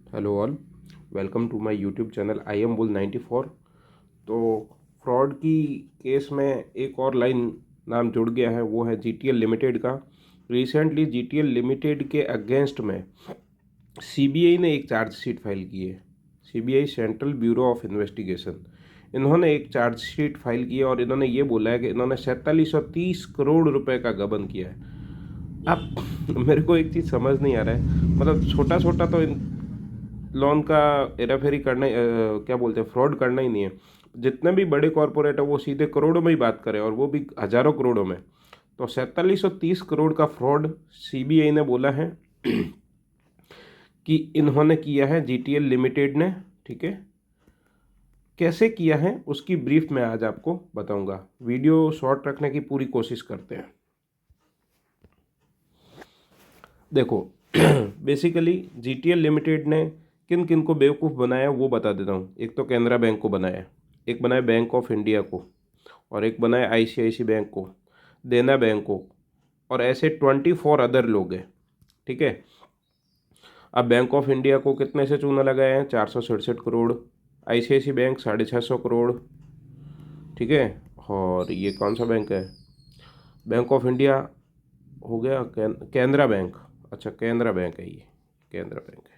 Hello all, welcome to my YouTube channel I am bull 94। तो fraud की case में एक और लाइन नाम जुड़ गया है, वो है जीटीएल लिमिटेड का। रिसेंटली जीटीएल लिमिटेड के अगेंस्ट में सीबीआई ने एक चार्जशीट फाइल की है। CBI central bureau of investigation, इन्होंने एक चार्जशीट फाइल की है और इन्होंने ये बोला है कि इन्होंने 4730 करोड़ रुपए का गबन किया है। अब मेरे को एक चीज़ समझ नहीं आ रहा है, मतलब छोटा छोटा तो लोन का हेराफेरी करना क्या बोलते हैं, फ्रॉड करना ही नहीं है। जितने भी बड़े कॉरपोरेट है वो सीधे करोड़ों में ही बात करें, और वो भी हजारों करोड़ों में। तो 4730 करोड़ का फ्रॉड सीबीआई ने बोला है कि इन्होंने किया है, जीटीएल लिमिटेड ने। ठीक है, कैसे किया है उसकी ब्रीफ मैं आज आपको बताऊंगा। वीडियो शॉर्ट रखने की पूरी कोशिश करते हैं। देखो बेसिकली जीटीएल लिमिटेड ने किन किन को बेवकूफ़ बनाया वो बता देता हूँ। एक तो कैनरा बैंक को बनाया, एक बनाया बैंक ऑफ इंडिया को, और एक बनाया आईसीआईसी बैंक को, देना बैंक को, और ऐसे 24 अदर लोग हैं। ठीक है, अब बैंक ऑफ इंडिया को कितने से चूना लगाए हैं? 467 करोड़। ICIC bank 650 crore. ठीक है, और ये कौन सा बैंक है? बैंक ऑफ इंडिया हो गया, कैनरा बैंक। अच्छा, कैनरा बैंक है ये, कैनरा बैंक है।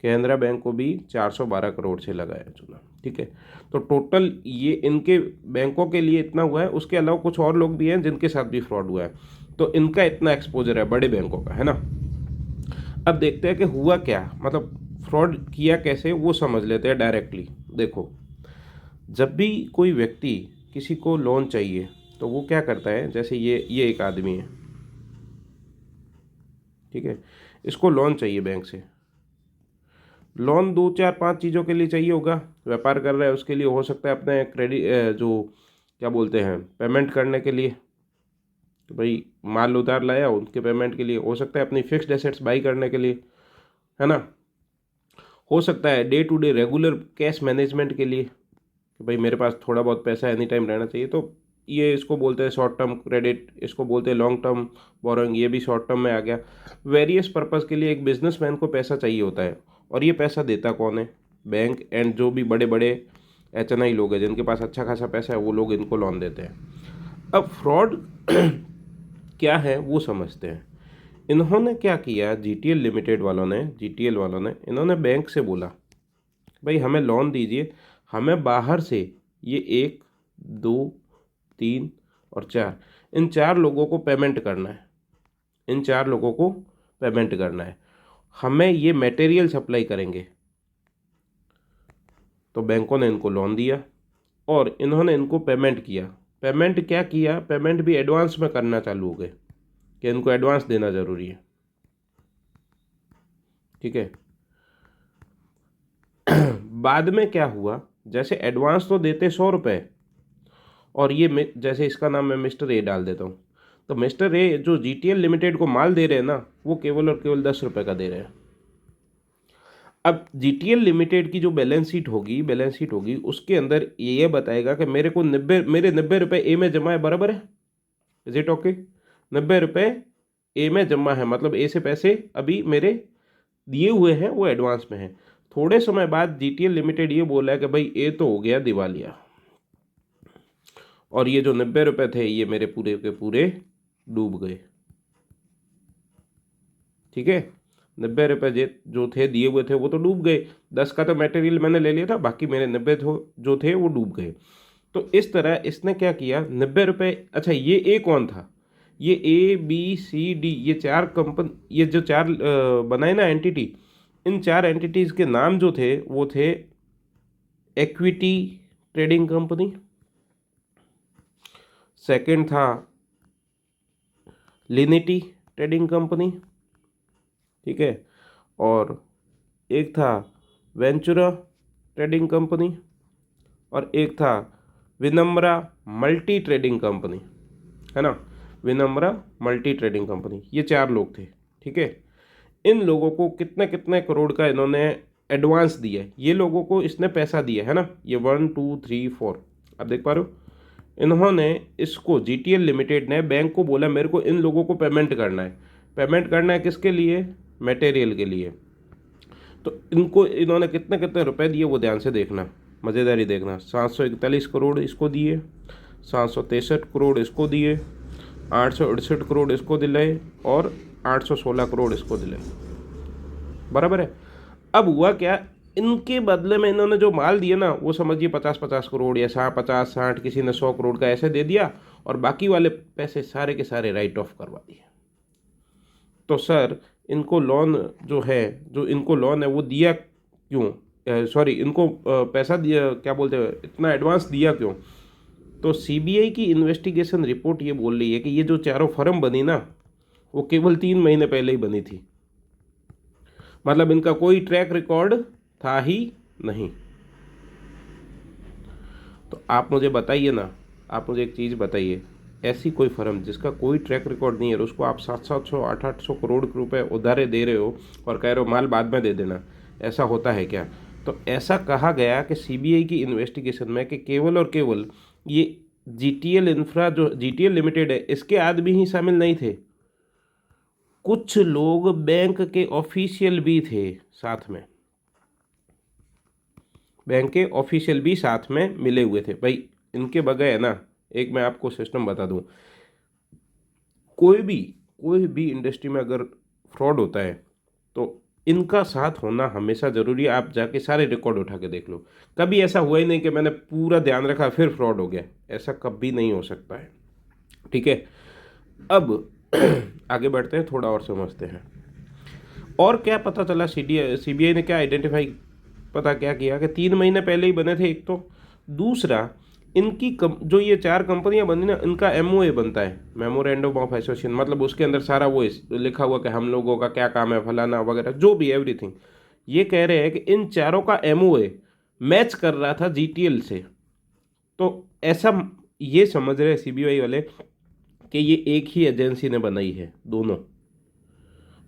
कैनरा बैंक को भी 412 करोड़ से लगाया चुना। ठीक है, तो टोटल ये इनके बैंकों के लिए इतना हुआ है। उसके अलावा कुछ और लोग भी हैं जिनके साथ भी फ्रॉड हुआ है, तो इनका इतना एक्सपोजर है बड़े बैंकों का, है ना। अब देखते हैं कि हुआ क्या, मतलब फ्रॉड किया कैसे, वो समझ लेते हैं डायरेक्टली। देखो, जब भी कोई व्यक्ति किसी को लोन चाहिए तो वो क्या करता है, जैसे ये एक आदमी है, ठीक है, इसको लोन चाहिए बैंक से। लोन दो चार पांच चीज़ों के लिए चाहिए होगा। व्यापार कर रहा है उसके लिए हो सकता है, अपने क्रेडिट जो क्या बोलते हैं, पेमेंट करने के लिए, तो भाई माल उधार लाया उनके पेमेंट के लिए, हो सकता है अपनी फिक्स्ड एसेट्स बाई करने के लिए, है ना। हो सकता है day to day regular cash management के लिए, कि भाई मेरे पास थोड़ा बहुत पैसा एनी टाइम रहना चाहिए। तो ये इसको बोलते हैं शॉर्ट टर्म क्रेडिट, इसको बोलते हैं लॉन्ग टर्म बोरोइंग, ये भी शॉर्ट टर्म में आ गया। वेरियस पर्पज़ के लिए एक बिजनेसमैन को पैसा चाहिए होता है, और ये पैसा देता कौन है? बैंक। एंड जो भी बड़े बड़े एचएनआई लोग हैं जिनके पास अच्छा खासा पैसा है, वो लोग इनको लोन देते हैं। अब फ्रॉड क्या है वो समझते हैं। इन्होंने क्या किया, जीटीएल लिमिटेड वालों ने, जीटीएल वालों ने, इन्होंने बैंक से बोला भाई हमें लोन दीजिए, हमें बाहर से ये 1, 2, 3 और 4, इन 4 लोगों को पेमेंट करना है। इन 4 लोगों को पेमेंट करना है, हमें ये मटेरियल सप्लाई करेंगे। तो बैंकों ने इनको लोन दिया और इन्होंने इनको पेमेंट किया। पेमेंट क्या किया, पेमेंट भी एडवांस में करना चालू हो गए कि इनको एडवांस देना ज़रूरी है। ठीक है, बाद में क्या हुआ, जैसे एडवांस तो देते 100 रुपये, और ये जैसे इसका नाम मैं मिस्टर ए डाल देता हूँ, तो मिस्टर ए जो जीटीएल लिमिटेड को माल दे रहे हैं ना, वो केवल और केवल 10 रुपये का दे रहे हैं। अब जीटीएल लिमिटेड की जो बैलेंस शीट होगी उसके अंदर ये बताएगा कि मेरे को 90 रुपये ए में जमा है, बराबर है। Is it okay? 90 रुपये ए में जमा है, मतलब ए से पैसे अभी मेरे दिए हुए हैं, वो एडवांस में है। थोड़े समय बाद जीटीएल लिमिटेड ये बोला है कि भाई ए तो हो गया दिवालिया, और ये जो 90 रुपये थे ये मेरे पूरे के पूरे डूब गए। ठीक है, 90 रुपये जो थे दिए हुए थे वो तो डूब गए। 10 का तो मटेरियल मैंने ले लिया था, बाकी मेरे 90 जो थे वो डूब गए। तो इस तरह इसने क्या किया, 90 रुपये। अच्छा, ये ए कौन था? ये ABCD, ये 4 कंपनी, ये जो 4 बनाए ना एंटिटी, इन 4 एंटिटीज़ के नाम जो थे वो थे इक्विटी ट्रेडिंग कंपनी, सेकंड था लिनिटी ट्रेडिंग कंपनी, ठीक है, और एक था वेंचुरा ट्रेडिंग कंपनी, और एक था विनम्रा मल्टी ट्रेडिंग कंपनी, है ना। विनम्रा मल्टी ट्रेडिंग कंपनी, ये 4 लोग थे। ठीक है, इन लोगों को कितने कितने करोड़ का इन्होंने एडवांस दिया है, ये लोगों को इसने पैसा दिया है ना, ये 1, 2, 3, 4, आप देख पा रहे हो। इन्होंने इसको, जीटीएल लिमिटेड ने बैंक को बोला मेरे को इन लोगों को पेमेंट करना है। पेमेंट करना है किसके लिए? मटेरियल के लिए। तो इनको इन्होंने कितने कितने रुपए दिए वो ध्यान से देखना, मज़ेदारी देखना। 741 करोड़ इसको दिए, 763 करोड़ इसको दिए, 868 करोड़ इसको दिलाए और 816 करोड़ इसको दिलाए, बराबर है। अब हुआ क्या, इनके बदले में इन्होंने जो माल दिया ना वो समझिए 50-50 करोड़ या 50-60, किसी ने 100 करोड़ का ऐसे दे दिया, और बाकी वाले पैसे सारे के सारे राइट ऑफ करवा दिए। तो सर इनको लोन जो है, जो इनको लोन है वो दिया क्यों, सॉरी इनको पैसा दिया, क्या बोलते हैं, इतना एडवांस दिया क्यों? तो सीबीआई की इन्वेस्टिगेशन रिपोर्ट ये बोल रही है कि ये जो चारों फर्म बनी ना वो केवल 3 महीने पहले ही बनी थी, मतलब इनका कोई ट्रैक रिकॉर्ड था ही नहीं। तो आप मुझे बताइए ना, आप मुझे एक चीज़ बताइए, ऐसी कोई फर्म जिसका कोई ट्रैक रिकॉर्ड नहीं है और उसको आप 700-700, 800-800 करोड़ रुपए उधारे दे रहे हो और कह रहे हो माल बाद में दे देना, ऐसा होता है क्या? तो ऐसा कहा गया कि सीबीआई की इन्वेस्टिगेशन में कि केवल और केवल ये जीटीएल इंफ्रा जो जीटीएल लिमिटेड है इसके आदमी ही शामिल नहीं थे, कुछ लोग बैंक के ऑफिशियल भी थे साथ में, बैंक के ऑफिशियल भी साथ में मिले हुए थे। भाई इनके बगैर ना, एक मैं आपको सिस्टम बता दूं, कोई भी इंडस्ट्री में अगर फ्रॉड होता है तो इनका साथ होना हमेशा ज़रूरी है। आप जाके सारे रिकॉर्ड उठा के देख लो, कभी ऐसा हुआ ही नहीं कि मैंने पूरा ध्यान रखा फिर फ्रॉड हो गया, ऐसा कभी नहीं हो सकता है, ठीक है। अब आगे बढ़ते हैं, थोड़ा और समझते हैं और क्या पता चला। सीबीआई ने क्या आइडेंटिफाई, पता क्या किया कि 3 महीने पहले ही बने थे एक तो, दूसरा इनकी जो ये 4 कंपनियां बनी ना, इनका एमओए बनता है, मेमोरेंडम ऑफ एसोसिएशन, मतलब उसके अंदर सारा वो लिखा हुआ कि हम लोगों का क्या काम है, फलाना वगैरह जो भी एवरीथिंग। ये कह रहे हैं कि इन चारों का एमओए मैच कर रहा था जीटीएल से। तो ऐसा ये समझ रहे सीबीआई वाले कि ये एक ही एजेंसी ने बनाई है दोनों,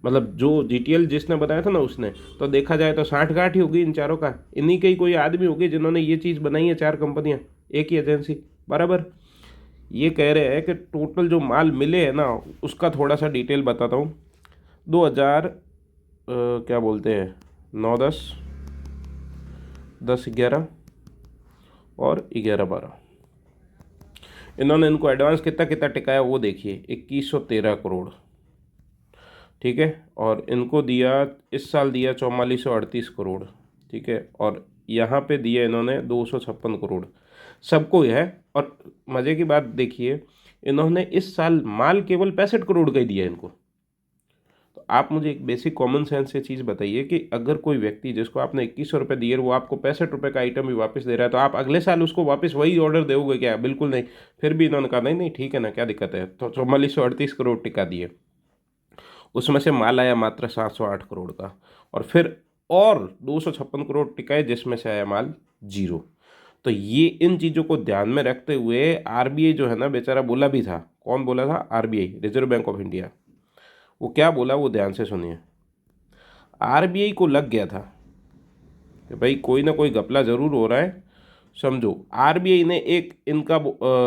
मतलब जो जीटीएल जिसने बनाया था ना उसने, तो देखा जाए तो 60-गांठ ही होगी इन चारों का, इन्हीं के ही कोई आदमी होगी जिन्होंने ये चीज़ बनाई है, 4 कंपनियां एक ही एजेंसी, बराबर। ये कह रहे हैं कि टोटल जो माल मिले हैं ना उसका थोड़ा सा डिटेल बताता हूँ। 2000 क्या बोलते हैं 9-10, 10-11 और 11-12, इन्होंने इनको एडवांस कितना कितना टिकाया वो देखिए, 2113 करोड़, ठीक है। और इनको दिया इस साल दिया 4438 करोड़, ठीक है। और यहाँ पे दिया इन्होंने 256 करोड़, सबको है। और मज़े की बात देखिए, इन्होंने इस साल माल केवल 65 करोड़ का ही दिया इनको। तो आप मुझे एक बेसिक कॉमन सेंस से चीज़ बताइए कि अगर कोई व्यक्ति जिसको आपने 2100 रुपये दिए वो आपको 65 रुपये का आइटम भी वापस दे रहा है, तो आप अगले साल उसको वापस वही ऑर्डर दोगे क्या? बिल्कुल नहीं। फिर भी इन्होंने कहा नहीं नहीं ठीक है ना, क्या दिक्कत है, तो 4438 करोड़ टिका दिए, उसमें से माल आया मात्र 708 करोड़ का, और फिर और 256 करोड़ टिकाए जिसमें से आया माल 0। तो ये इन चीज़ों को ध्यान में रखते हुए आरबीआई जो है ना बेचारा बोला भी था, कौन बोला था? RBI, reserve bank of India. वो क्या बोला वो ध्यान से सुनिए। आरबीआई को लग गया था कि भाई कोई ना कोई घपला ज़रूर हो रहा है। समझो आरबीआई ने एक इनका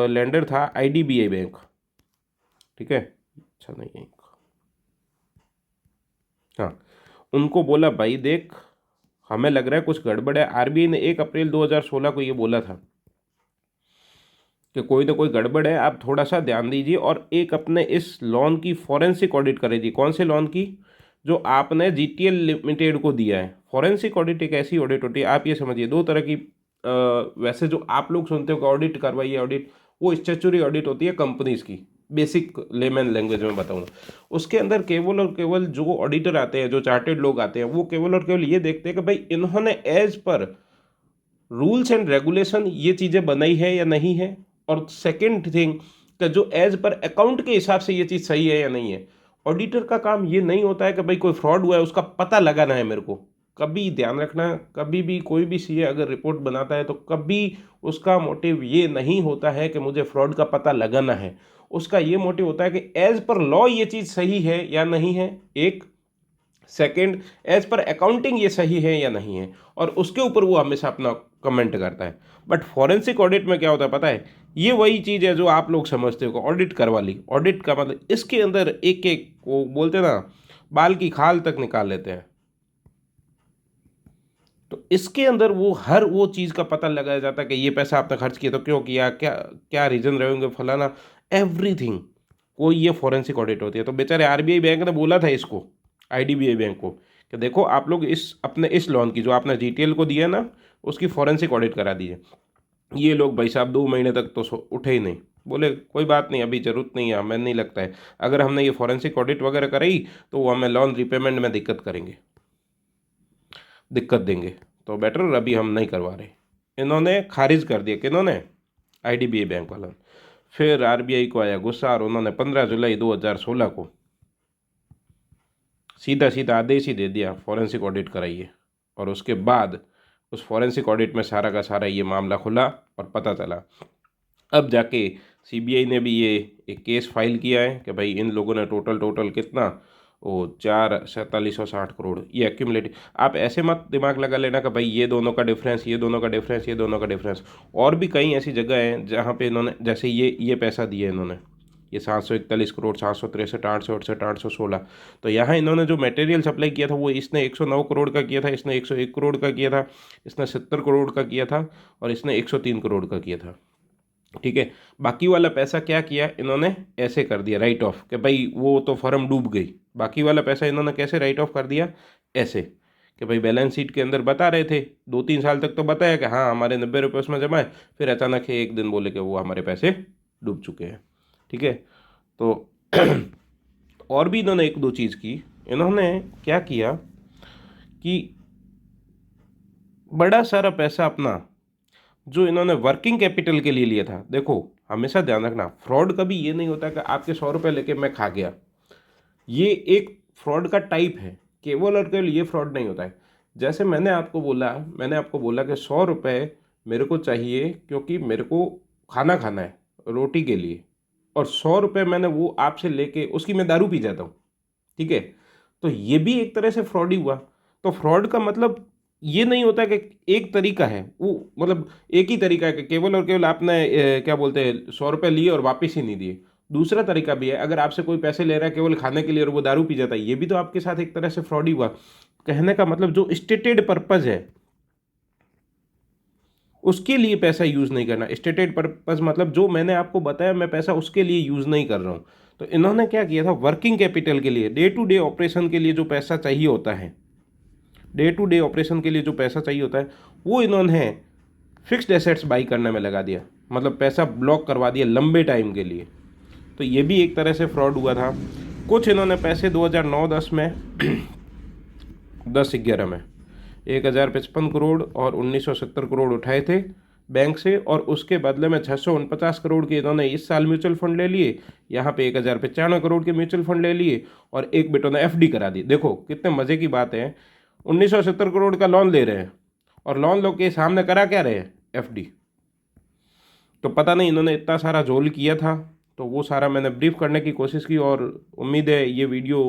लेंडर था आईडीबीआई बैंक, ठीक है, अच्छा नहीं है, हाँ, उनको बोला भाई देख हमें लग रहा है कुछ गड़बड़ है। आरबीआई ने 1 अप्रैल 2016 को ये बोला था कि कोई ना कोई गड़बड़ है, आप थोड़ा सा ध्यान दीजिए और एक अपने इस लोन की फॉरेंसिक ऑडिट करेगी। कौन से लोन की? जो आपने जीटीएल लिमिटेड को दिया है। फॉरेंसिक ऑडिट एक ऐसी ऑडिट होती है, आप ये समझिए 2 तरह की, वैसे जो आप लोग सुनते हो कि ऑडिट करवाइए ऑडिट, वो स्टैट्यूटरी ऑडिट होती है कंपनीज की, बेसिक लेमन लैंग्वेज में बताऊंगा। उसके अंदर केवल और केवल जो ऑडिटर आते हैं, जो चार्टेड लोग आते हैं, वो केवल और केवल ये देखते हैं कि भाई इन्होंने as per rules and regulation ये चीज़ें बनाई है या नहीं है, और सेकंड थिंग कि जो एज पर अकाउंट के हिसाब से ये चीज़ सही है या नहीं है। ऑडिटर का काम ये नहीं होता है कि भाई कोई फ्रॉड हुआ है उसका पता लगाना है मेरे को। कभी ध्यान रखना, कभी भी कोई भी सीए अगर रिपोर्ट बनाता है तो कभी उसका मोटिव ये नहीं होता है कि मुझे फ्रॉड का पता लगाना है। उसका ये मोटिव होता है कि एज पर लॉ ये चीज़ सही है या नहीं है, एक। सेकंड, एज पर अकाउंटिंग ये सही है या नहीं है, और उसके ऊपर वो हमेशा अपना कमेंट करता है। बट फॉरेंसिक ऑडिट में क्या होता है पता है? ये वही चीज़ है जो आप लोग समझते हो, ऑडिट करवा ली। ऑडिट का मतलब इसके अंदर एक एक वो बोलते हैं ना, बाल की खाल तक निकाल लेते हैं। इसके अंदर वो हर वो चीज़ का पता लगाया जाता है कि ये पैसा आपने खर्च किया तो क्यों किया, क्या क्या रीज़न रहेंगे, फलाना एवरीथिंग। कोई ये फॉरेंसिक ऑडिट होती है। तो बेचारे आरबीआई बैंक ने बोला था इसको, आईडीबीआई बैंक को, कि देखो आप लोग इस अपने इस लोन की जो आपने जीटीएल को दिया ना, उसकी फॉरेंसिक ऑडिट करा दीजिए। ये लोग भाई साहब 2 महीने तक तो उठे ही नहीं। बोले कोई बात नहीं, अभी ज़रूरत नहीं है, हमें नहीं लगता है अगर हमने ये फॉरेंसिक ऑडिट वगैरह कराई तो वो हमें लोन रिपेमेंट में दिक्कत देंगे, तो बेटर अभी हम नहीं करवा रहे। इन्होंने खारिज कर दिया, किन्होंने, आईडीबीआई बैंक वाला। फिर आरबीआई को आया गुस्सा और उन्होंने 15 जुलाई 2016 को सीधा सीधा आदेश ही दे दिया फॉरेंसिक ऑडिट कराइए। और उसके बाद उस फॉरेंसिक ऑडिट में सारा का सारा ये मामला खुला और पता चला। अब जाके सीबीआई ने भी ये एक केस फाइल किया है कि भाई इन लोगों ने टोटल कितना, वो 4760 करोड़ ये एक्यूमुलेटिव। आप ऐसे मत दिमाग लगा लेना कि भाई ये दोनों का डिफरेंस, ये दोनों का डिफरेंस, ये दोनों का डिफरेंस। और भी कई ऐसी जगह हैं जहाँ पे इन्होंने, जैसे ये पैसा दिया इन्होंने, ये 741 करोड़, 763, 868, 816। तो यहाँ इन्होंने जो मटेरियल सप्लाई किया था वो इसने 109 करोड़ का किया था, इसने 101 करोड़ का किया था, इसने 70 करोड़ का किया था और इसने 103 करोड़ का किया था। ठीक है, बाकी वाला पैसा क्या किया इन्होंने, ऐसे कर दिया राइट ऑफ, कि भाई वो तो फर्म डूब गई। बाकी वाला पैसा इन्होंने कैसे राइट ऑफ कर दिया, ऐसे कि भाई बैलेंस शीट के अंदर बता रहे थे 2-3 साल तक तो बताया कि हाँ हमारे 90 रुपये उसमें जमा है, फिर अचानक एक दिन बोले कि वो हमारे पैसे डूब चुके हैं। ठीक है, तो और भी इन्होंने एक दो चीज़ की। इन्होंने क्या किया कि बड़ा सारा पैसा अपना जो इन्होंने वर्किंग कैपिटल के लिए लिया था, देखो हमेशा ध्यान रखना, फ्रॉड कभी ये नहीं होता कि आपके 100 रुपये लेके मैं खा गया। ये एक फ्रॉड का टाइप है, केवल और केवल ये फ्रॉड नहीं होता है। जैसे मैंने आपको बोला कि 100 रुपये मेरे को चाहिए क्योंकि मेरे को खाना खाना है रोटी के लिए, और 100 रुपये मैंने वो आपसे लेके उसकी मैं दारू पी जाता हूँ। ठीक है, तो ये भी एक तरह से फ्रॉड ही हुआ। तो फ्रॉड का मतलब ये नहीं होता कि एक तरीका है, वो मतलब एक ही तरीका है कि केवल और केवल आपने क्या बोलते हैं 100 रुपये लिए और वापस ही नहीं दिए। दूसरा तरीका भी है, अगर आपसे कोई पैसे ले रहा है केवल खाने के लिए और वो दारू पी जाता है, ये भी तो आपके साथ एक तरह से फ्रॉड ही हुआ। कहने का मतलब जो स्टेटेड पर्पज है उसके लिए पैसा यूज़ नहीं करना। स्टेटेड पर्पज मतलब जो मैंने आपको बताया, मैं पैसा उसके लिए यूज़ नहीं कर रहा हूँ। तो इन्होंने क्या किया था, वर्किंग कैपिटल के लिए, डे टू डे ऑपरेशन के लिए जो पैसा चाहिए होता है, डे टू डे ऑपरेशन के लिए जो पैसा चाहिए होता है, वो इन्होंने फिक्स्ड एसेट्स बाई करने में लगा दिया, मतलब पैसा ब्लॉक करवा दिया लंबे टाइम के लिए। तो ये भी एक तरह से फ्रॉड हुआ था। कुछ इन्होंने पैसे 2009-10 में 10-11 में 1055 करोड़ और 1970 करोड़ उठाए थे बैंक से, और उसके बदले में 649 करोड़ के इन्होंने इस साल म्यूचुअल फंड ले लिए। यहाँ पे 1095 करोड़ के म्यूचुअल फंड ले लिए और एक बेटों ने एफडी करा दी। देखो कितने मज़े की बात है, 1970 करोड़ का लोन ले रहे हैं और लोन लो के सामने करा क्या रहे हैं, एफडी। तो पता नहीं इन्होंने इतना सारा झोल किया था। तो वो सारा मैंने ब्रीफ करने की कोशिश की और उम्मीद है ये वीडियो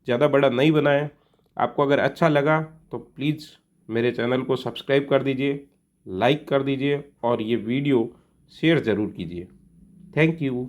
ज़्यादा बड़ा नहीं बनाए। आपको अगर अच्छा लगा तो प्लीज़ मेरे चैनल को सब्सक्राइब कर दीजिए, लाइक कर दीजिए और ये वीडियो शेयर ज़रूर कीजिए। Thank you.